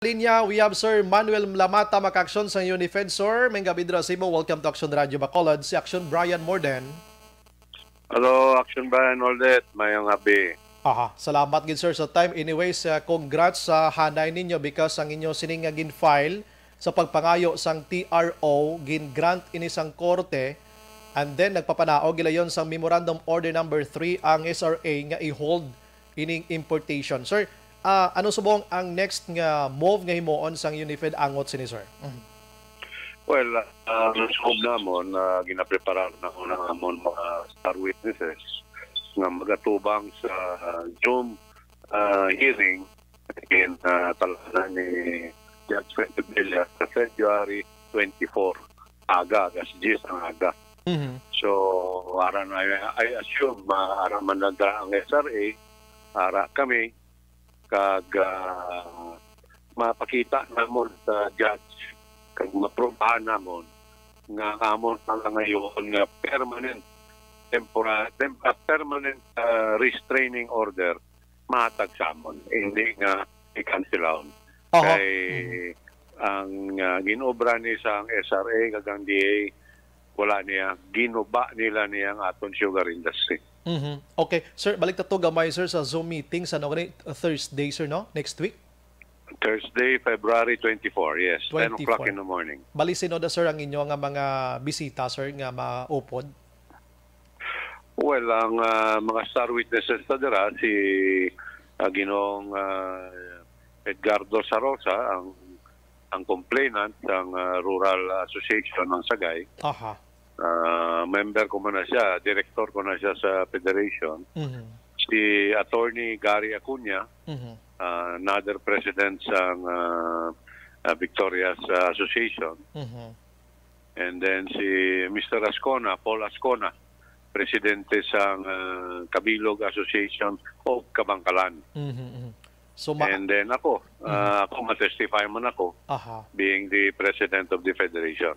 Linya, we have Sir Manuel Lamata Makaksyon sa Unifed. Sir, may gabi dira sa imo. Welcome to Action Radio Bacolod. Si Action Brian Morden. Hello, Action Brian Oldet. Mayong happy. Aha, salamat gid sir sa time. Anyways, congrats sa hanay ninyo because ang inyo sining nga gin-file sa pagpangayo sang TRO gin-grant ini sang korte and then nagpapanaog gilayon sa Memorandum Order number 3 ang SRA nga i-hold ining importation. Sir, ano subong ang next nga move nga himuon sang Unified angot sini sir? Well, scope namon, ginaprepara na ko ng amon mga star witnesses nga magatubang sa Zoom hearing in talaga ni Judge Fuentebilla sa February 24 aga, agas 10 ang aga. So, aran I assume ara man ang SRA, ara kami kag mapakita namon sa judge kag maprobahan namon nga amon pang ngayon nga permanent restraining order matag sa amon, hindi nga i-cancel kay ang ginobra ni sa SRA kag ang DA wala niya, ginuba nila niya ang aton sugar industry. Okay. Sir, balik ta to gamay sir sa Zoom meeting sa Thursday sir, no? Next week? Thursday, February 24, yes. 10 o'clock in the morning. Balisin o da sir ang inyo nga mga bisita sir nga maupod? Well, ang mga star witnesses na dira, si Ginong Edgardo Sarosa, ang complainant ng Rural Association ng Sagay. Member ko na siya, director ko na siya sa Federation. Si Attorney Gary Acuña, another president sa Victoria's Association. And then si Mr. Ascona, Paul Ascona, presidente sa Kabilog Association of Kabangkalan. So, and then ako matestify man ako being the president of the federation.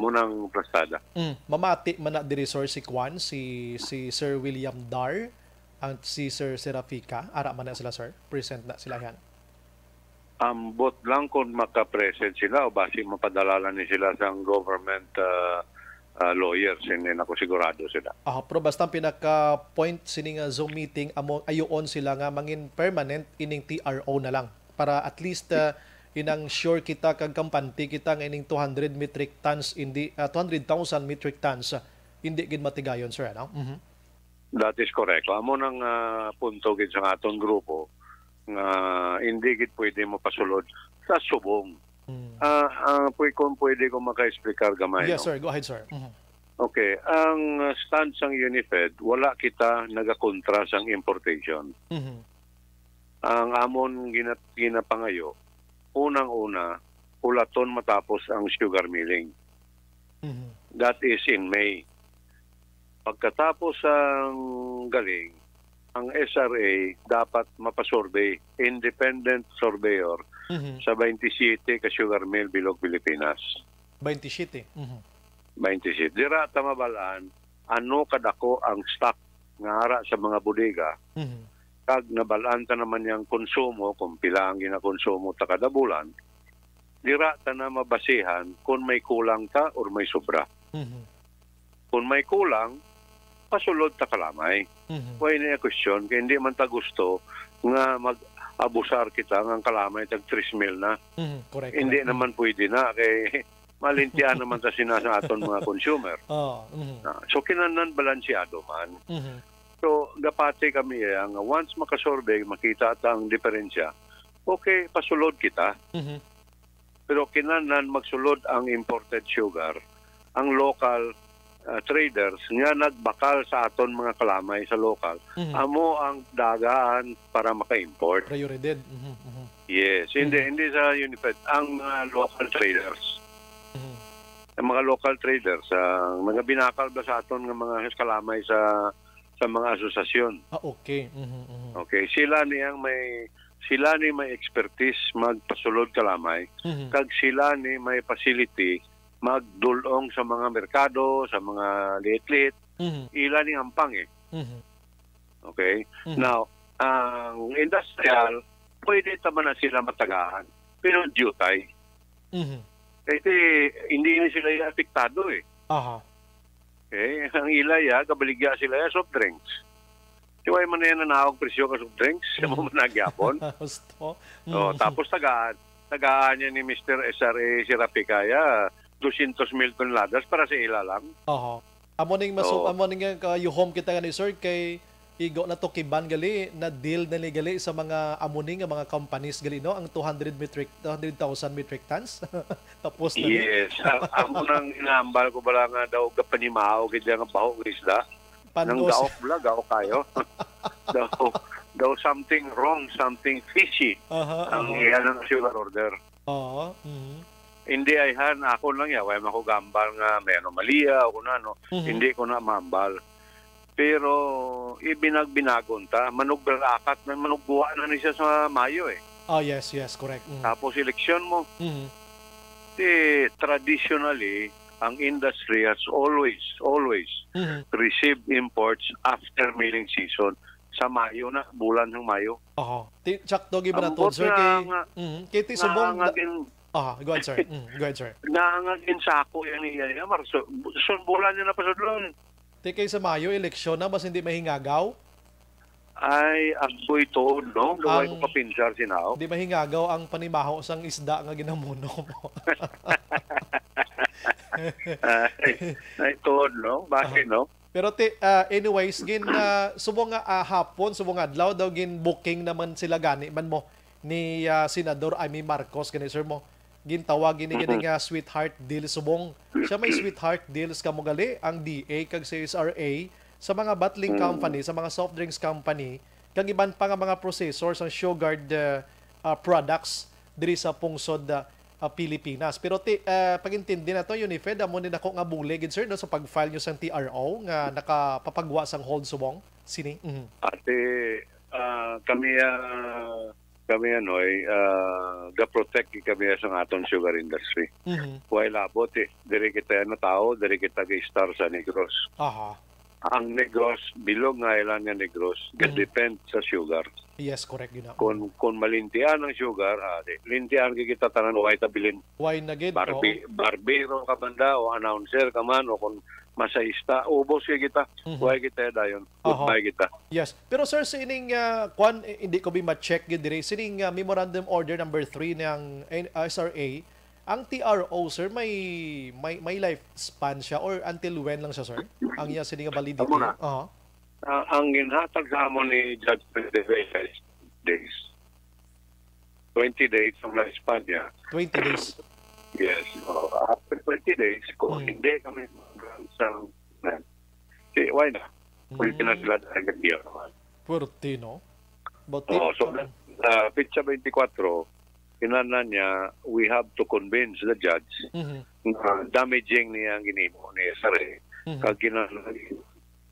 Munang prastada. Mamati man na diri sir si Kwan, si Sir William Dar, ang si Sir Serafika, ara man na sila sir, present na sila yan. Ambot lang kung maka-present sila o basi mapadalala ni sila sa government lawyers, hindi na ko sigurado sila. Pero basta pinaka-point sining Zoom meeting, ayoon sila nga mangin permanent ining TRO na lang para at least inang sure kita kag kampante kita nga ining 200,000 metric tons hindi gid matigayon sir, ano? That is correct. Amo nang punto gid sa atong grupo nga hindi gid pwede mapasulod sa subong. Pwede ko maka-explicar gamay. Yes, sir. Go ahead, sir. Okay. Ang stand sang Unifed, wala kita nagakontra sang importation. Ang amon ginapangayo, unang-una, ulaton matapos ang sugar milling. That is in May. Pagkatapos ang galing, ang SRA dapat mapasurvey, independent surveyor, sa 27 ka sugar mill bilog Pilipinas. 27? 27. Dira tamabalaan, ano kadako ang stock nga ara sa mga bodega. Kag nabalaan ta naman yung konsumo, kung pila ang ginakonsumo ta kada bulan, dira ta na mabasihan kung may kulang ta or may sobra. Kung may kulang, pasulod ta kalamay. Why na question, kaya hindi man ta gusto nga abusar kita ng kalamay tag 3 mil na. Correct. Hindi naman pwede na kay malintian naman sa sinasa aton mga consumer. So kinanan balansyado man. So gapati kami ang once makasurvey makita ta ang diferensya. Okay, pasulod kita. Pero kinanan magsulod ang imported sugar. Ang local traders nga nagbakal sa aton mga kalamay sa local, amo ang dagaan para maka-import. Prioridad. Yes, hindi sa Unifed. Ang mga local traders. Ang mga local traders, mga binakal ba sa aton ng mga kalamay sa mga asosasyon. Okay. Okay, sila ni may expertise magpasulod kalamay. Kag sila ni may facility magdulong sa mga merkado, sa mga liit-liit, ilan yung ampang eh. Okay? Now, ang industrial, pwede naman na sila matagaan. pinudutay. Kasi hindi na sila apektado eh. Okay? Ang ilaya, kabaligya sila soft drinks. Siway man na yan nanawag presyo ka soft drinks, siya mo managyapon. Tapos tagaan niya ni Mr. SRA Sirapicaya 200 mil toneladas para sa ila lang. Amo ning yuhom kita nga ni sir kay igo na to kiban gali na deal na gali sa mga amuning nga mga companies gali no ang 200,000 metric tons. Tapos na yes, amo nang inambal ko bala nga daw gapanimaw gid nga baho ng isda. Nang gaok kayo. daw something wrong, something fishy. Ang iyan ang sugar order. Hindi ay ako lang ya, way mako gambal nga may anomalya o kuno no. Hindi ko na mambal. Pero ibinagbinagon ta, manugbarakat na manugbuwa na niya sa Mayo eh. Yes, correct. Tapos eleksyon mo. Traditionally, ang industry has always received imports after milling season. Sa Mayo na, bulan ng Mayo. Tsakto giba na to, sir, kay ti subong... go ahead, sir. Nangagin sako yan niya. Bulan niya na pasudlon. Kay sa Mayo, eleksyon na, mas hindi mahingagaw? Ay, ako'y to, no? Luway ko kapinsar sinaw. Hindi mahingagaw ang panimaho sang isda nga ginamuno mo. Ay, to, no? Bakit, no? Pero anyways, subong nga hapon, subong adlaw daw gin booking naman sila gani man mo ni Senador Amy Marcos gani sir mo. Gintawag gini nga sweetheart deal subong. Siya may sweetheart deals kamo gali ang DA kag CSRA sa mga bottling company, sa mga soft drinks company, kag iban pa nga mga processors ang sugared products diri sa pungsod Pilipinas. Pero pagintindi na to, Unifed, amo ni nako nga bule gid sir no sa pag-file nyo sang TRO nga nakapapagwa sang hold subong sini. Ate kami ga-protect kami sa aton sugar industry. While abot dire kita tao, dire kita ga-star sa Negros. Ang Negros, bilog nga ilan nga Negros, depend sa sugar. Yes, correct yun. Kung malintian ang sugar, lintian kita tanan way tabilin. Why na gid? Barbero ka banda o announcer ka man o kung masahista, ubos kita. Way kita dayon. Goodbye kita. Yes. Pero sir, sa ining hindi ko ma-check gid dire. Sining memorandum order number 3 ng SRA, ang TRO sir may lifespan siya or until when lang siya sir? Ang iya sining validity. Ang ginhatag sa amon ni Judge 20 days. 20 days ang lifespan niya. 20 days? Yes. After 20 days, kung hindi kami sa why na? Kung na sila agad diyan. Puerto, no? So, pitsa 24, kinana niya, we have to convince the judge na damaging niya ang ginimo ni SRA. Kag kinana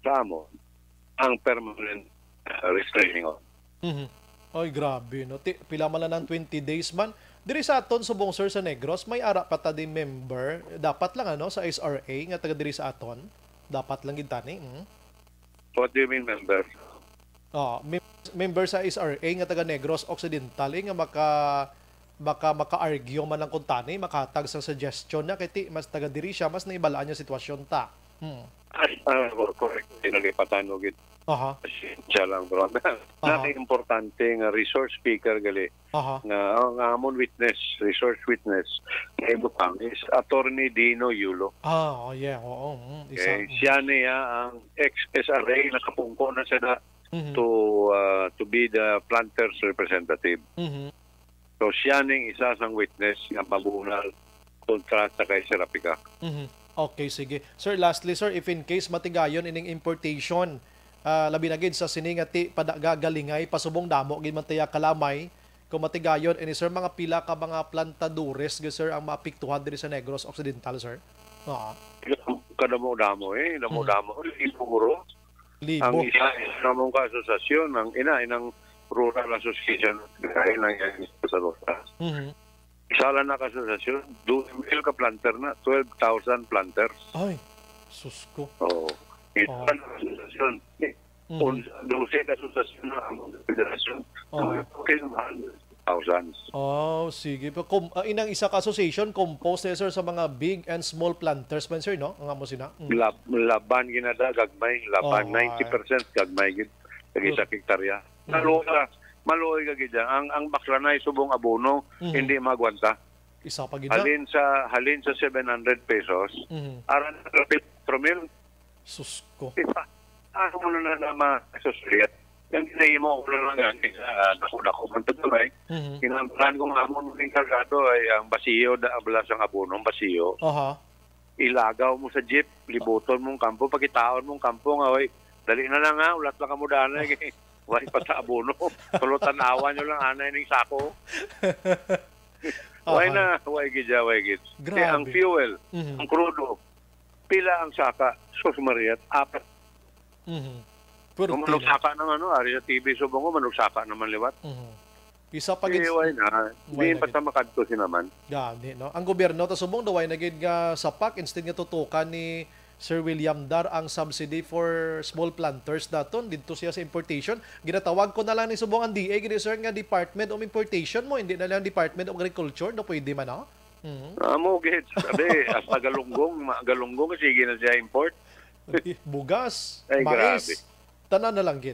sa amon ang permanent restraining order. Ay, grabe, no? Pila man lang ng 20 days man. Diri sa aton subong sir sa Negros, may ara pa ta din member. Dapat lang sa SRA nga taga diri sa aton. Dapat lang gintani. What do you mean member? Member sa SRA nga taga Negros Occidental nga maka-argue man lang kung tani, makatag sa suggestion na kay mas taga diri siya, mas naibalaan niya sitwasyon ta. Correct. Tinagipatan mo gid. Siya lang bro. Importante nga resource speaker gali. Nga ang amon witness, resource witness, ibutang is Attorney Dino Yulo. Siya niya ang ex-SRA na kapungko na siya to be the planters representative. So siya ning isa sang witness nga mabunal kontra sa kay Sirapika. Okay, sige. Sir, lastly, sir, if in case matigayon ining importation, labi na gid sa siningati padagalingay pasubong damo gid man tiya kalamay kung matigayon ini sir mga pila ka mga plantadores gid sir ang maapektuhan diri sa Negros Occidental, sir. Kadamo damo liburo. Ang isa namong asosasyon ang inang Rural Association ng sa Rosas. Isa lang na kasosasyon, 2,000 ka planter na, 12,000 planters. Ay, sus ko. Ito lang na kasosasyon. 12 kasosasyon na ang federasyon. thousands. Oh, sige. Inang isa ka association composed sir sa mga big and small planters man sir, no? Ang amo sina. Laban ginada gagmay, laban 90% gagmay gid kag isa hektarya. Maluoy ka gid ang baklanay subong abono hindi magwanta. Isa pa gid. Halin sa 700 pesos. Aran na 4,000. Susko. Ano mo na naman associate. Yung ginay mo ulo lang gani dako man tagmay. Kinahanglan ko nga mo ning kargado ay ang basiyo da ablas ang abono, ang basiyo. Ilagaw mo sa jeep, libuton mong kampo, pagitaon mong kampo nga oy. Dali na lang ha, ulat lang kamo dana kay way pa sa abono. Tulutan awan nyo lang anay ning sako. Way gid. Kaya ang fuel, ang crudo, pila ang saka, sus Mariat, 4. Manugsaka ng ari sa TV subong ko, manugsaka naman liwat. Isa pa gid. Hindi pa ta makadto sinaman. Gani, no? Ang gobyerno ta subong daway na gid nga sapak instead nga tutukan ni Sir William Dar ang subsidy for small planters daton didto siya sa importation. Ginatawag ko na lang ni subong ang DA gid sir nga Department of Importation mo, hindi na lang Department of Agriculture, no pwede man no? Amo gid. Sabi hasta galunggong sige na siya import. Bugas, ay, mais. Grabe. Tanan na lang gid.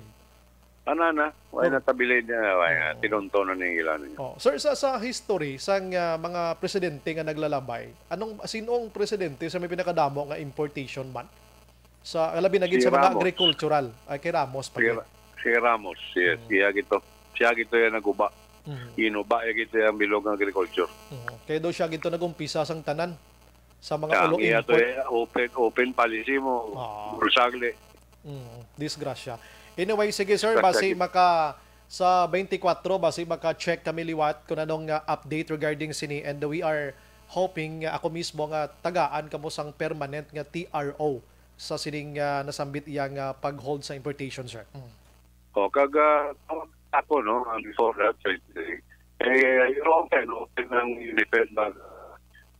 Tanan na. Way na tabilid niya. Way tinuntonan ng ilan niya. Sir, sa history, sa mga presidente nga naglalabay, sinong presidente sa may pinakadamo nga importation man? Sa labi na gid sa mga agricultural. Ay, kay Ramos pa gid. Si Ramos, yes. Siya gito yan naguba. Inuba gito yung bilog ng agriculture. Kaya daw siya gito nagumpisa sang tanan sa mga ulo import. Open policy mo. Bursagle. Disgrasya. Anyway, sige sir, basi sa 24, basi maka-check kami liwat kung anong update regarding sini, and we are hoping ako mismo nga tagaan kamo sang permanent nga TRO sa sining nasambit iyang pag-hold sa importation, sir. Ako, no, before that, open ng UNIFED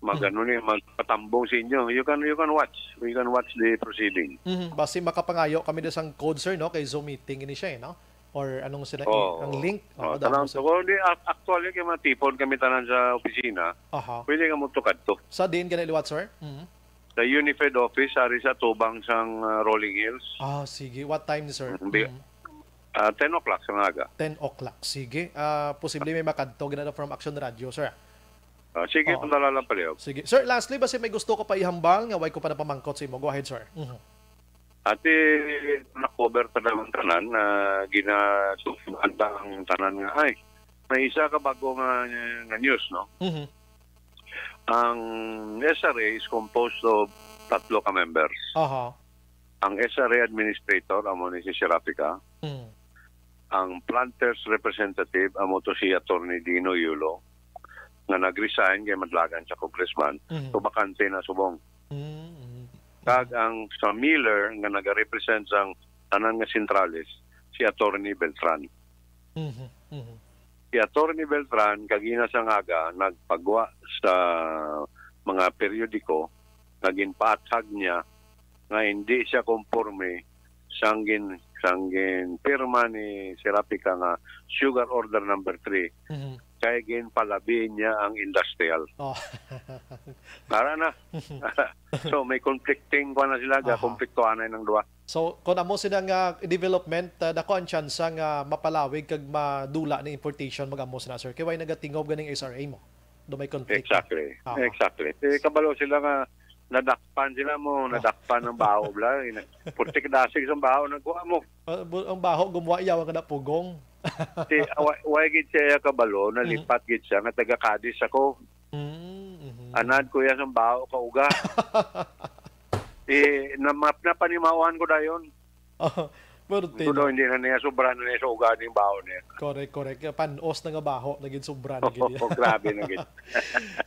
magpatambong sa inyo. You can watch. We can watch the proceeding. Basi makapangayo kami sang code, sir, no? Kay Zoom meeting ini siya, no? Or anong sila ang link? Actually, kay matipon kami tanan sa opisina. Pwede ka mo tukad to. Sa din ka liwat, sir? Sa UNIFED office, ari sa tubang sang Rolling Hills. Sige. What time, sir? 10 o'clock sa aga. 10 o'clock. Sige. Posible may makadto ginada from Action Radio, sir. Sige, pandala lang pala. Sige. Sir, lastly, basi may gusto ko pa ihambal nga way ko pa napamangkot sa imo. Go ahead, sir. Ate, na-cover ta naman tanan na ginasusuban ang tanan nga. Ay, may isa ka bago nga news, no? Ang SRA is composed of 3 ka members. Ang SRA administrator, amo ni si Serapika. Ang planters representative, amo to si Attorney Dino Yulo, nga nag-resign kay madlagan sa congressman, so bakante na subong. Kag ang sa Miller nga nag-represent sang tanan nga sentrales, si Attorney Beltran. Si Attorney Beltran kagina sa ngaga nagpagwa sa mga periodiko, naging patag niya nga hindi siya konforme sanggin pirma ni Serapika nga sugar order number 3. Kaya ginpalabi niya ang industrial. Para na. So may conflicting pa na sila, konfliktuhan na ng duwa. So kung amo sila nga development, dako ang chance nga mapalawig kag madula ni importation magamo sila, sir. Kaya nagatingob ganing SRA mo. Do may conflict. Exactly. Kabalo sila nga nadakpan ng baho bla. Putik dasig sa baho nagkuha mo. Ang baho gumawa iyaw nga na pugong. Why gid siya kabalo, nalipat gid siya nga taga Cadiz ako. Anad ko yan sa baho kauga. Namap na panimawan ko dayon. Pero hindi na niya sobra na niya sa uga ng baho niya. Correct. Panos na nga baho, naging sobra na gid. Grabe na gid.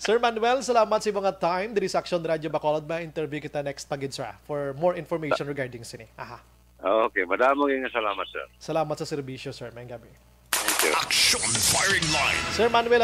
Sir Manuel, salamat sa mga time. Diri sa Action Radio Bacolod, ma-interview kita next pagid, sir, for more information regarding sini. Okay, madamo nga salamat, sir. Salamat sa serbisyo, sir. Mayang gabi. Thank you. Action Firing Line. Sir Manuel